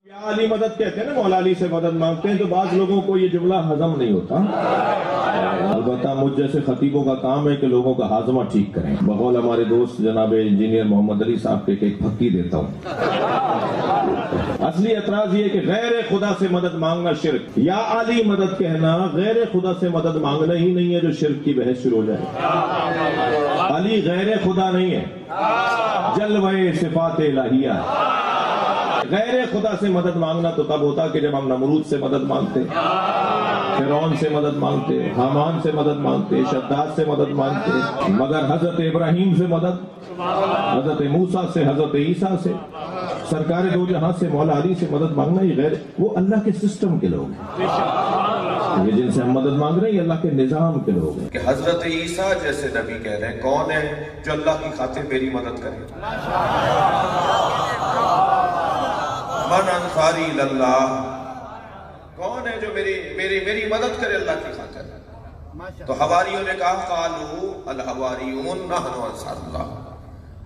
یا علی مدد کہتے ہیں نا، مولا علی سے مدد مانگتے ہیں، تو بعض لوگوں کو یہ جملہ ہضم نہیں ہوتا۔ البتہ مجھ جیسے خطیبوں کا کام ہے کہ لوگوں کا ہاضمہ ٹھیک کریں۔ بقول ہمارے دوست جناب انجینئر محمد علی صاحب کے ایک پھکی دیتا ہوں۔ اصلی اعتراض یہ کہ غیر خدا سے مدد مانگنا شرک، یا علی مدد کہنا غیر خدا سے مدد مانگنا ہی نہیں ہے جو شرک کی بحث شروع ہو جائے۔ علی غیر خدا نہیں ہے، جلوہ صفات الہیہ۔ غیر خدا سے مدد مانگنا تو تب ہوتا کہ جب ہم نمرود سے مدد مانگتے، فرعون سے مدد مانگتے، حامان سے مدد مانگتے، شداد سے مدد مانگتے، مگر حضرت ابراہیم سے مدد، حضرت موسیٰ سے، حضرت عیسیٰ سے، سرکار دو جہاں سے، مولا علی سے مدد مانگنا یہ غیر، وہ اللہ کے سسٹم کے لوگ ہیں۔ یہ جن سے ہم مدد مانگ رہے ہیں یہ اللہ کے نظام کے لوگ ہیں۔ کہ حضرت عیسیٰ جیسے نبی کہہ رہے ہیں کون ہے جو اللہ کی خاطر میری مدد کرے؟ من انصاری اللہ، کون ہے جو میری مدد کرے اللہ کی خاطر؟ تو حواریوں نے کہا قالوا الحواریون نحن انصار اللہ۔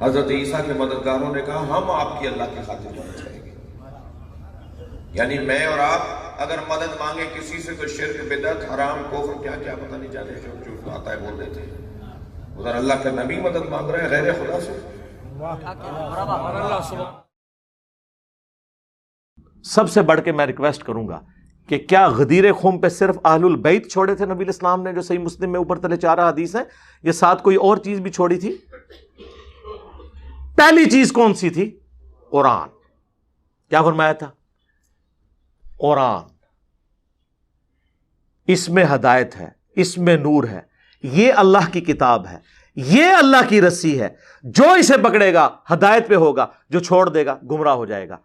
حضرت عیسیٰ کے مددگاروں نے کہا ہم آپ کی اللہ کی خاطر مدد کریں گے۔ یعنی میں اور آپ اگر مدد مانگے کسی سے تو شرک، بدعت، حرام، کفر، کیا کیا پتہ نہیں جانے جو جو آتا ہے بول دیتے ہیں۔ ادھر اللہ کا نبی مدد مانگ رہے ہیں غیر خدا سے۔ سب سے بڑھ کے میں ریکویسٹ کروں گا کہ کیا غدیر خم پہ صرف اہل البیت چھوڑے تھے نبی الاسلام نے جو صحیح مسلم میں اوپر تلے 4 حدیث ہیں، یہ ساتھ کوئی اور چیز بھی چھوڑی تھی؟ پہلی چیز کون سی تھی؟ قرآن۔ کیا فرمایا تھا؟ قرآن، اس میں ہدایت ہے، اس میں نور ہے، یہ اللہ کی کتاب ہے، یہ اللہ کی رسی ہے، جو اسے پکڑے گا ہدایت پہ ہوگا، جو چھوڑ دے گا گمراہ ہو جائے گا۔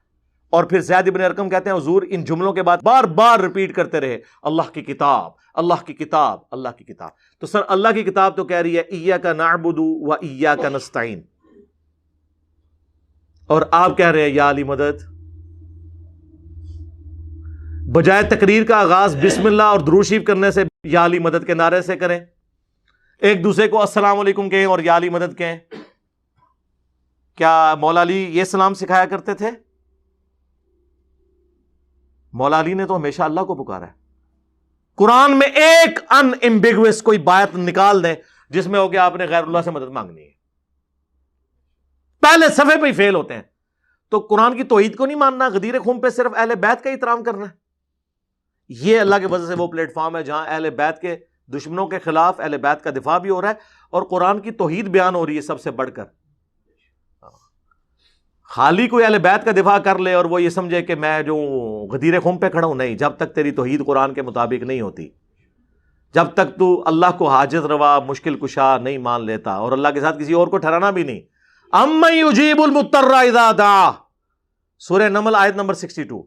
اور پھر زید بن ارقم کہتے ہیں حضور ان جملوں کے بعد بار بار ریپیٹ کرتے رہے اللہ کی کتاب، اللہ کی کتاب، اللہ کی کتاب۔ تو سر اللہ کی کتاب تو کہہ رہی ہے ایاک نعبد و ایاک نستعین، اور آپ کہہ رہے ہیں یا علی مدد۔ بجائے تقریر کا آغاز بسم اللہ اور درود شریف کرنے سے یا علی مدد کے نعرے سے کریں، ایک دوسرے کو السلام علیکم کہیں اور یا علی مدد کہیں۔ کیا مولا علی یہ سلام سکھایا کرتے تھے؟ مولا علی نے تو ہمیشہ اللہ کو پکارا ہے۔ قرآن میں ایک ان ایمبیگوس کوئی بات نکال دیں جس میں ہو کہ آپ نے غیر اللہ سے مدد مانگنی ہے، پہلے صفحے پہ ہی فیل ہوتے ہیں۔ تو قرآن کی توحید کو نہیں ماننا، غدیر خم پہ صرف اہل بیت کا احترام کرنا ہے۔ یہ اللہ کی وجہ سے وہ پلیٹ فارم ہے جہاں اہل بیت کے دشمنوں کے خلاف اہل بیت کا دفاع بھی ہو رہا ہے اور قرآن کی توحید بیان ہو رہی ہے سب سے بڑھ کر۔ خالی کوئی اہل بیت کا دفاع کر لے اور وہ یہ سمجھے کہ میں جو غدیر خم پہ کھڑا ہوں، نہیں، جب تک تیری توحید قرآن کے مطابق نہیں ہوتی، جب تک تو اللہ کو حاجت روا مشکل کشا نہیں مان لیتا اور اللہ کے ساتھ کسی اور کو ٹھہرانا بھی نہیں۔ اَمَّن يُجِيبُ الْمُضْطَرَّ إِذَا دَعَاهُ، سورہ نمل آیت نمبر 62۔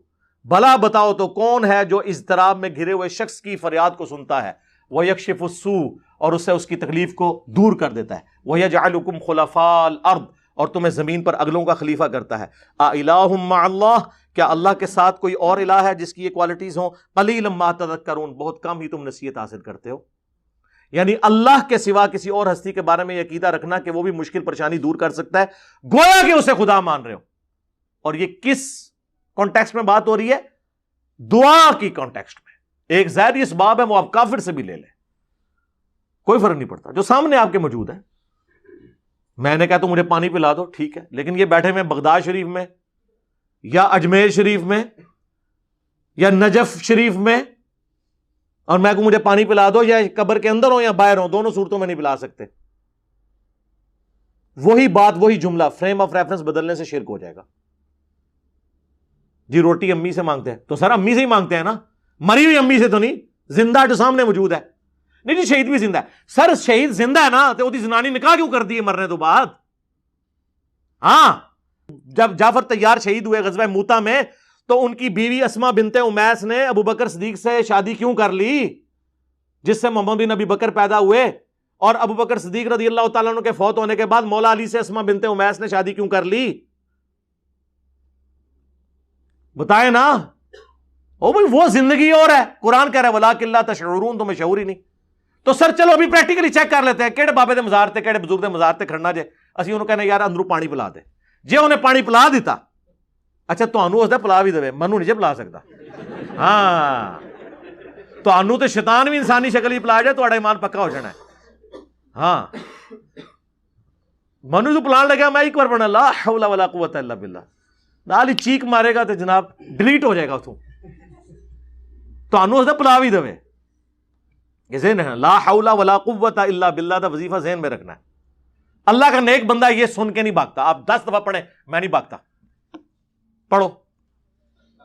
بھلا بتاؤ تو کون ہے جو اضطراب میں گھرے ہوئے شخص کی فریاد کو سنتا ہے، وَيَكْشِفُ السُّوءَ، اور اس سے اس کی تکلیف کو دور کر دیتا ہے، وَيَجْعَلُكُمْ خُلَفَاءَ الْأَرْضِ، اور تمہیں زمین پر اگلوں کا خلیفہ کرتا ہے۔ اَإِلَٰهٌ مَّعَ اللَّهِ، کیا اللہ کے ساتھ کوئی اور الہ ہے جس کی یہ کوالٹیز ہوں؟ قَلِيلًا مَّا تَذَكَّرُونَ، بہت کم ہی تم نصیحت حاصل کرتے ہو۔ یعنی اللہ کے سوا کسی اور ہستی کے بارے میں یہ عقیدہ رکھنا کہ وہ بھی مشکل پریشانی دور کر سکتا ہے، گویا کہ اسے خدا مان رہے ہو۔ اور یہ کس کانٹیکسٹ میں بات ہو رہی ہے؟ دعا کی کانٹیکسٹ میں۔ ایک ظاہری اسباب ہے، وہ آپ کافر سے بھی لے لیں، کوئی فرق نہیں پڑتا، جو سامنے آپ کے موجود ہے۔ میں نے کہا تو مجھے پانی پلا دو، ٹھیک ہے، لیکن یہ بیٹھے میں بغداد شریف میں یا اجمیر شریف میں یا نجف شریف میں، اور میں کو مجھے پانی پلا دو، یا قبر کے اندر ہو یا باہر ہو، دونوں صورتوں میں نہیں پلا سکتے۔ وہی بات، وہی جملہ، فریم آف ریفرنس بدلنے سے شرک ہو جائے گا۔ جی روٹی امی سے مانگتے ہیں تو سر امی سے ہی مانگتے ہیں نا، مری ہوئی امی سے تو نہیں، زندہ جو سامنے موجود ہے۔ نہیں جی شہید بھی زندہ ہے، سر شہید زندہ ہے نا تو وہ زنانی نکاح کیوں کر دی ہے مرنے تو بعد؟ ہاں، جب جعفر طیار شہید ہوئے غزوہ موتا میں تو ان کی بیوی اسما بنت امیس نے ابو بکر صدیق سے شادی کیوں کر لی، جس سے محمد بن ابی بکر پیدا ہوئے؟ اور ابو بکر صدیق رضی اللہ تعالیٰ عنہ کے فوت ہونے کے بعد مولا علی سے اسما بنت امیس نے شادی کیوں کر لی؟ بتائیں نا۔ او بھائی وہ زندگی اور ہے، قرآن کہہ رہا ہے وَلَٰكِن لَا تَشْعُرُونَ، تمہیں شعور ہی نہیں۔ تو سر چلو ابھی پریکٹیکلی چیک کر لیتے ہیں کہڑے بابے دے مزار تے کہڑے بزرگ دے مزار تے کھڑنا جے، اسی انہوں کہنے یار اندروں پانی پلا دے، جے انہیں پانی پلا دیتا اچھا تانوں اس دا پلا بھی دے، منو نہیں پلا سکتا. ہاں تانوں تے شیطان بھی انسانی شکل ہی پلا جائے تہاڈا ایمان پکا ہو جانا ہے. ہاں منو تو پلان لگا میں ایک بار پڑھنا لا حول ولا قوت الا باللہ، نال ہی چیک مارے گا تو جناب ڈیلیٹ ہو جائے گا اتوں. تانوں اس دا پلا بھی دے، یہ ذہن ہے لا حول ولا قوت الا باللہ دا وظیفہ ذہن میں رکھنا ہے. اللہ کا نیک بندہ یہ سن کے نہیں بھاگتا. آپ 10 دفعہ پڑھیں میں نہیں بھاگتا، پڑھو.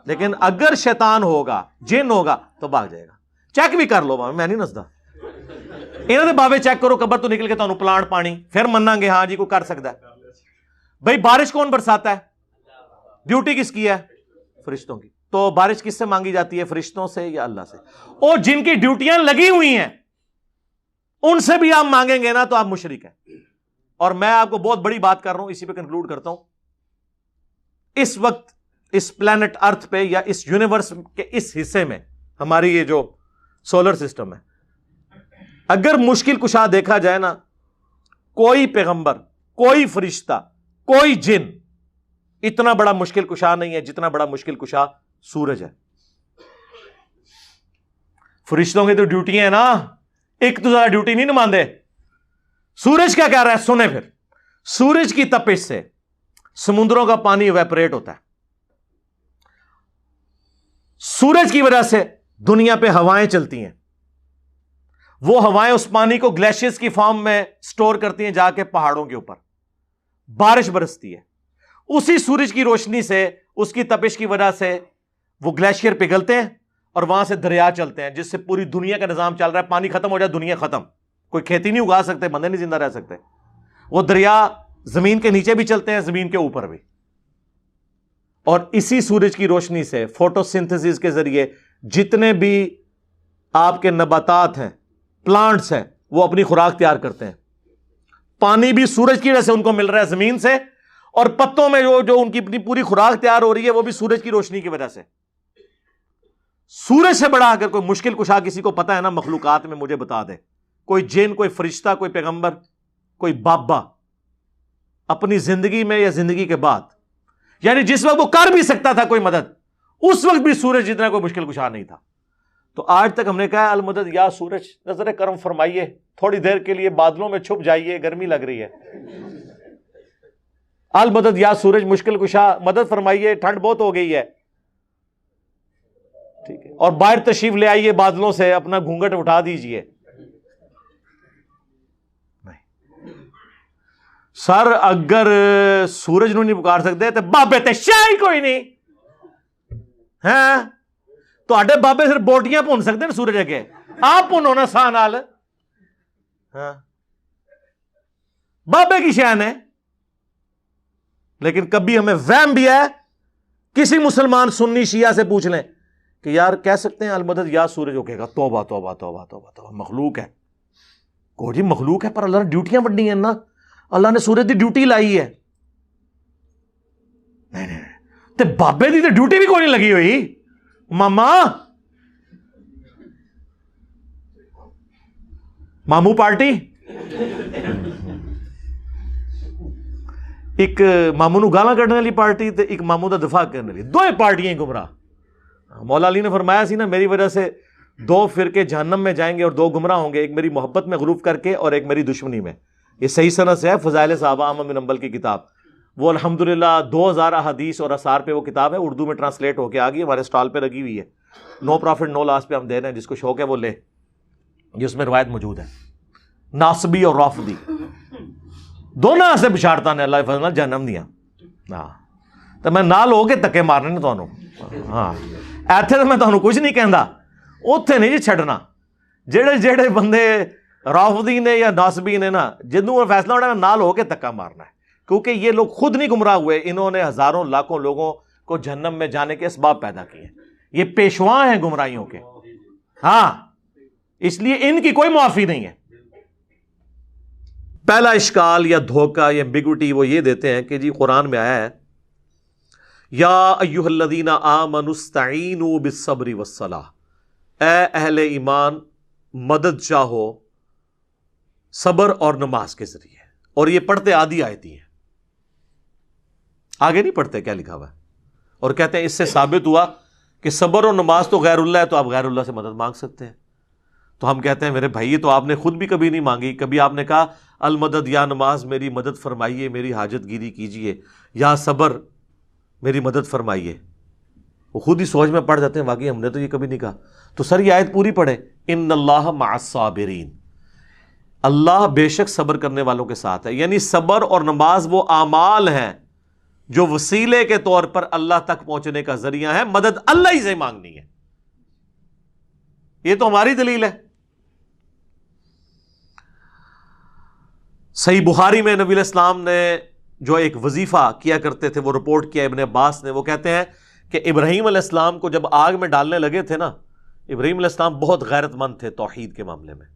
لیکن اگر شیطان ہوگا جن ہوگا تو بھاگ جائے گا. چیک بھی کر لو، میں نہیں نسدا. انہوں نے بابے چیک کرو قبر تو نکل کے تانوں پلانٹ پانی، پھر مننا گے ہاں جی کوئی کر سکتا ہے. بھائی بارش کون برساتا ہے؟ ڈیوٹی کس کی ہے؟ فرشتوں کی. تو بارش کس سے مانگی جاتی ہے؟ فرشتوں سے یا اللہ سے؟ اور جن کی ڈیوٹیاں لگی ہوئی ہیں ان سے بھی آپ مانگیں گے نا تو آپ مشرک ہیں. اور میں آپ کو بہت بڑی بات کر رہا ہوں، اسی پہ کنکلوڈ کرتا ہوں. اس وقت اس پلانٹ ارتھ پہ یا اس یونیورس کے اس حصے میں ہماری یہ جو سولر سسٹم ہے، اگر مشکل کشا دیکھا جائے نا، کوئی پیغمبر، کوئی فرشتہ، کوئی جن اتنا بڑا مشکل کشا نہیں ہے جتنا بڑا مشکل کشا سورج ہے. فرشتوں کی تو ڈیوٹی ہے نا، ایک تو زیادہ ڈیوٹی نہیں نماندے. سورج کیا کہہ رہا ہے سنیں پھر. سورج کی تپش سے سمندروں کا پانی ایویپریٹ ہوتا ہے. سورج کی وجہ سے دنیا پہ ہوائیں چلتی ہیں. وہ ہوائیں اس پانی کو گلیشیئرز کی فارم میں سٹور کرتی ہیں جا کے پہاڑوں کے اوپر. بارش برستی ہے. اسی سورج کی روشنی سے، اس کی تپش کی وجہ سے وہ گلیشیئر پگھلتے ہیں اور وہاں سے دریا چلتے ہیں، جس سے پوری دنیا کا نظام چل رہا ہے. پانی ختم ہو جائے دنیا ختم، کوئی کھیتی نہیں اگا سکتے، بندے نہیں زندہ رہ سکتے. وہ دریا زمین کے نیچے بھی چلتے ہیں، زمین کے اوپر بھی. اور اسی سورج کی روشنی سے فوٹو سنتھسس کے ذریعے جتنے بھی آپ کے نباتات ہیں، پلانٹس ہیں، وہ اپنی خوراک تیار کرتے ہیں. پانی بھی سورج کی وجہ سے ان کو مل رہا ہے زمین سے، اور پتوں میں جو ان کی اپنی پوری خوراک تیار ہو رہی ہے وہ بھی سورج کی روشنی کی وجہ سے. سورج سے بڑا اگر کوئی مشکل کشا کسی کو پتا ہے نا مخلوقات میں، مجھے بتا دے. کوئی جن، کوئی فرشتہ، کوئی پیغمبر، کوئی بابا اپنی زندگی میں یا زندگی کے بعد، یعنی جس وقت وہ کر بھی سکتا تھا کوئی مدد، اس وقت بھی سورج جتنا کوئی مشکل کشا نہیں تھا. تو آج تک ہم نے کہا المدد یا سورج نظر کرم فرمائیے، تھوڑی دیر کے لیے بادلوں میں چھپ جائیے، گرمی لگ رہی ہے. المدد یا سورج مشکل کشا مدد فرمائیے، ٹھنڈ بہت ہو گئی ہے. ٹھیک ہے، اور باہر تشریف لے آئیے بادلوں سے، اپنا گھونگھٹ اٹھا دیجئے. سر اگر سورج نو نہیں پکار سکتے تو بابے تے شاہی کوئی نہیں ہے. تو آڈے بابے صرف بوٹیاں پون سکتے ہیں سورج اگے، آپ پونو نا ساہ نال. ہاں بابے کی شان ہے. لیکن کبھی ہمیں وہم بھی ہے، کسی مسلمان سنی شیعہ سے پوچھ لیں کہ یار کہہ سکتے ہیں المدد یا سورج؟ ہو کہے گا توبہ توبہ توبہ توبہ توبہ، مخلوق ہے. کو جی مخلوق ہے پر اللہ نے ڈیوٹیاں بڑھنی ہیں نا، اللہ نے سورج دی ڈیوٹی لائی ہے. نہیں تے بابے دی تے ڈیوٹی بھی کوئی نہیں لگی ہوئی. ماما مامو پارٹی، ایک مامو نو گالاں کڈنے والی پارٹی تے ایک مامو دا دفاع کرنے والی، دو پارٹیاں گمراہ. مولا علی نے فرمایا سی نا میری وجہ سے 2 فرقے جہنم میں جائیں گے اور 2 گمراہ ہوں گے، ایک میری محبت میں غلوف کر کے اور ایک میری دشمنی میں. یہ صحیح سند سے ہے، فضائل صحابہ احمد بن حنبل کی کتاب. وہ الحمدللہ 2000 احادیث اور آثار پہ وہ کتاب ہے، اردو میں ٹرانسلیٹ ہو کے آ گئی، ہمارے اسٹال پہ لگی ہوئی ہے. نو پروفٹ نو لاس پہ ہم دے رہے ہیں، جس کو شوق ہے وہ لے. یہ اس میں روایت موجود ہے. ناصبی اور رافضی دونوں سے بشارتاں نے اللہ کے فضل نال جہنم دیاں. ہاں تو میں نال ہو کے تکے مارنے نے تانوں. ہاں ایتھے تو میں تانوں کچھ نہیں کہندا، اوتھے نہیں جی چھڈنا. جڑے بندے رافضی نے یا ناصبی نے نا، جدوں فیصلہ ہونا نال ہو کے تکا مارنا ہے، کیونکہ یہ لوگ خود نہیں گمراہ ہوئے، انہوں نے ہزاروں لاکھوں لوگوں کو جہنم میں جانے کے اسباب پیدا کیے. یہ پیشواں ہیں گمراہیوں کے. ہاں اس لیے ان کی کوئی معافی نہیں ہے. پہلا اشکال یا دھوکہ یا ایمبیگوٹی وہ یہ دیتے ہیں کہ جی قرآن میں آیا ہے یا ایھا الذین آمنوا استعینوا بالصبر والصلاۃ، اے اہل ایمان مدد چاہو صبر اور نماز کے ذریعے. اور یہ پڑھتے آدھی آیتی ہیں، آگے نہیں پڑھتے کیا لکھا ہوا ہے. اور کہتے ہیں اس سے ثابت ہوا کہ صبر اور نماز تو غیر اللہ ہے، تو آپ غیر اللہ سے مدد مانگ سکتے ہیں. تو ہم کہتے ہیں میرے بھائی یہ تو آپ نے خود بھی کبھی نہیں مانگی. کبھی آپ نے کہا المدد یا نماز میری مدد فرمائیے، میری حاجت گیری کیجیے، یا صبر میری مدد فرمائیے. وہ خود ہی سوچ میں پڑ جاتے ہیں واقعی ہم نے تو یہ کبھی نہیں کہا. تو سر یہ آیت پوری پڑھے، ان اللہ مع الصابرین، اللہ بے شک صبر کرنے والوں کے ساتھ ہے. یعنی صبر اور نماز وہ اعمال ہیں جو وسیلے کے طور پر اللہ تک پہنچنے کا ذریعہ ہے، مدد اللہ ہی سے مانگنی ہے. یہ تو ہماری دلیل ہے. صحیح بخاری میں نبی علیہ السلام نے جو ایک وظیفہ کیا کرتے تھے وہ رپورٹ کیا ابن عباس نے. وہ کہتے ہیں کہ ابراہیم علیہ السلام کو جب آگ میں ڈالنے لگے تھے نا، ابراہیم علیہ السلام بہت غیرت مند تھے توحید کے معاملے میں،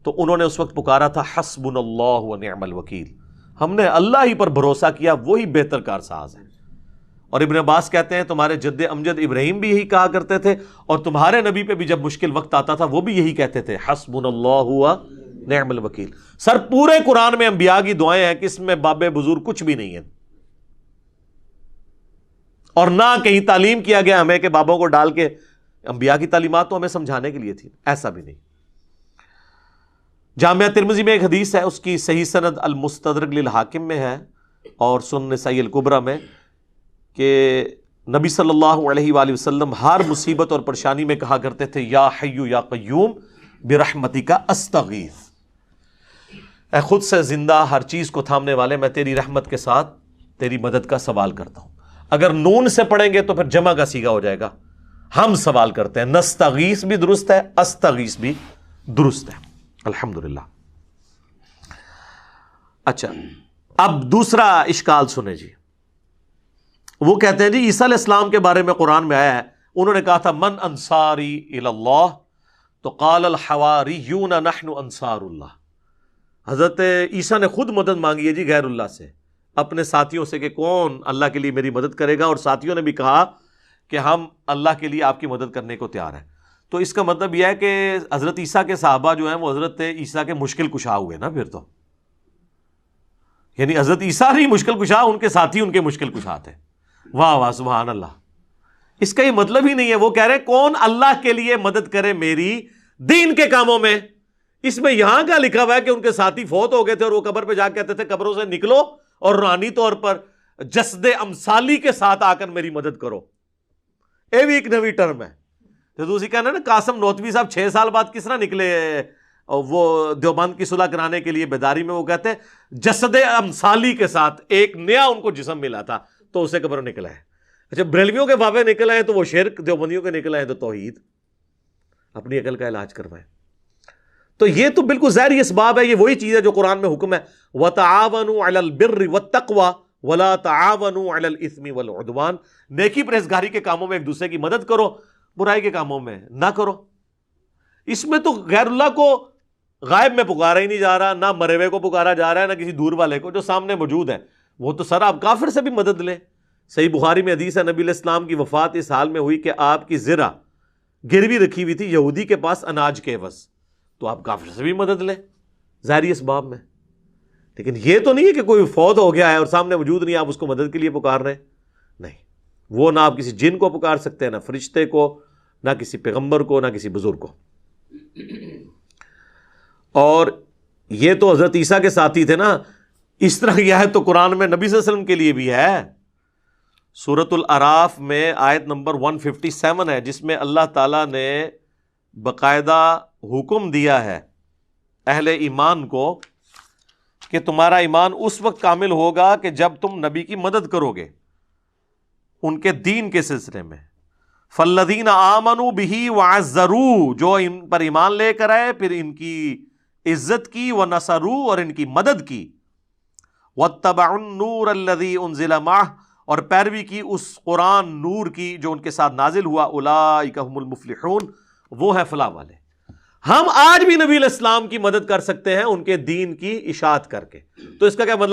تو انہوں نے اس وقت پکارا تھا حسبنا اللہ ونعم الوکیل، ہم نے اللہ ہی پر بھروسہ کیا، وہی بہتر کارساز ہے. اور ابن عباس کہتے ہیں تمہارے جد امجد ابراہیم بھی یہی کہا کرتے تھے، اور تمہارے نبی پہ بھی جب مشکل وقت آتا تھا وہ بھی یہی کہتے تھے حسبنا اللہ ونعم الوکیل. سر پورے قرآن میں انبیاء کی دعائیں ہیں کہ اس میں باب بزرگ کچھ بھی نہیں ہے، اور نہ کہیں تعلیم کیا گیا ہمیں کہ بابوں کو ڈال کے، انبیاء کی تعلیمات تو ہمیں سمجھانے کے لیے تھی، ایسا بھی نہیں. جامعہ ترمذی میں ایک حدیث ہے، اس کی صحیح سند المستدرک للحاکم میں ہے اور سنن نسائی الکبریٰ میں، کہ نبی صلی اللہ علیہ وآلہ وسلم ہر مصیبت اور پریشانی میں کہا کرتے تھے یا حی یا قیوم برحمتک استغیث، اے خود سے زندہ ہر چیز کو تھامنے والے میں تیری رحمت کے ساتھ تیری مدد کا سوال کرتا ہوں. اگر نون سے پڑھیں گے تو پھر جمع کا صیغہ ہو جائے گا، ہم سوال کرتے ہیں. نستغیث بھی درست ہے، استغیث بھی درست ہے. الحمدللہ. اچھا اب دوسرا اشکال سنیں جی. وہ کہتے ہیں جی عیسیٰ علیہ السلام کے بارے میں قرآن میں آیا ہے، انہوں نے کہا تھا من انصاری الی اللہ، تو قال الحواریون نحن انصار اللہ. حضرت عیسیٰ نے خود مدد مانگی ہے جی غیر اللہ سے، اپنے ساتھیوں سے کہ کون اللہ کے لیے میری مدد کرے گا، اور ساتھیوں نے بھی کہا کہ ہم اللہ کے لیے آپ کی مدد کرنے کو تیار ہیں. تو اس کا مطلب یہ ہے کہ حضرت عیسیٰ کے صحابہ جو ہیں وہ حضرت عیسیٰ کے مشکل کشا ہوئے نا پھر تو، یعنی حضرت عیسیٰ نہیں مشکل کشا، ان کے ساتھی ان کے مشکل کشا تھے. واہ واہ سبحان اللہ. اس کا یہ مطلب ہی نہیں ہے. وہ کہہ رہے ہیں کون اللہ کے لیے مدد کرے میری دین کے کاموں میں. اس میں یہاں کا لکھا ہوا ہے کہ ان کے ساتھی فوت ہو گئے تھے اور وہ قبر پہ جا کے کہتے تھے قبروں سے نکلو اور روحانی طور پر جسد امثالی کے ساتھ آ کر میری مدد کرو. یہ بھی ایک نئی ٹرم ہے. تو دوسری کہنا نا قاسم نوتوی صاحب 6 سال بعد کس طرح نکلے وہ دیوبند کی صلح کرانے کے لیے بیداری میں. وہ کہتے ہیں جسد امثالی کے ساتھ ایک نیا ان کو جسم ملا تھا تو اسے قبر نکلا ہے. اچھا بریلویوں کے بابے نکل آئے تو وہ شرک، دیوبندیوں کے نکل آئے تو توحید. اپنی عقل کا علاج کروائیں. تو یہ تو بالکل ظاہری اسباب ہے. یہ وہی چیز ہے جو قرآن میں حکم ہے وَتَعَاوَنُوا عَلَى الْبِرِّ وَالتَّقْوَى وَلَا تَعَاوَنُوا عَلَى الْإِثْمِ وَالْعُدْوَانِ. نیکی پرہیزگاری کے کاموں میں ایک دوسرے کی مدد کرو، برائی کے کاموں میں نہ کرو. اس میں تو غیر اللہ کو غائب میں پکارا ہی نہیں جا رہا، نہ مرے ہوئے کو پکارا جا رہا ہے، نہ کسی دور والے کو، جو سامنے موجود ہے. وہ تو سر آپ کافر سے بھی مدد لیں. صحیح بخاری میں حدیث ہے نبی علیہ السلام کی وفات اس حال میں ہوئی کہ آپ کی زرہ گروی رکھی ہوئی تھی یہودی کے پاس اناج کے عوض، تو آپ کافر سے بھی مدد لیں ظاہری اسباب میں. لیکن یہ تو نہیں ہے کہ کوئی فوت ہو گیا ہے اور سامنے موجود نہیں، آپ اس کو مدد کے لیے پکار رہے ہیں. نہیں، وہ نہ آپ کسی جن کو پکار سکتے ہیں، نہ فرشتے کو، نہ کسی پیغمبر کو، نہ کسی بزرگ کو. اور یہ تو حضرت عیسیٰ کے ساتھی تھے نا. اس طرح کی آیت تو قرآن میں نبی صلی اللہ علیہ وسلم کے لیے بھی ہے. سورۃ الاعراف میں آیت نمبر 157 ہے، جس میں اللہ تعالیٰ نے باقاعدہ حکم دیا ہے اہل ایمان کو کہ تمہارا ایمان اس وقت کامل ہوگا کہ جب تم نبی کی مدد کرو گے ان کے دین کے سلسلے میں. فالذین آمنوا بہ وعزروہ، جو ان پر ایمان لے کر آئے پھر ان کی عزت کی، ونصروہ اور ان کی مدد کی، واتبعوا النور الذی انزل معہ اور پیروی کی اس قرآن نور کی جو ان کے ساتھ نازل ہوا، اولئک هم المفلحون، وہ ہے فلاح والے. ہم آج بھی نبی علیہ السلام کی مدد کر سکتے ہیں ان کے دین کی اشاعت کر کے. تو اس کا کیا مطلب؟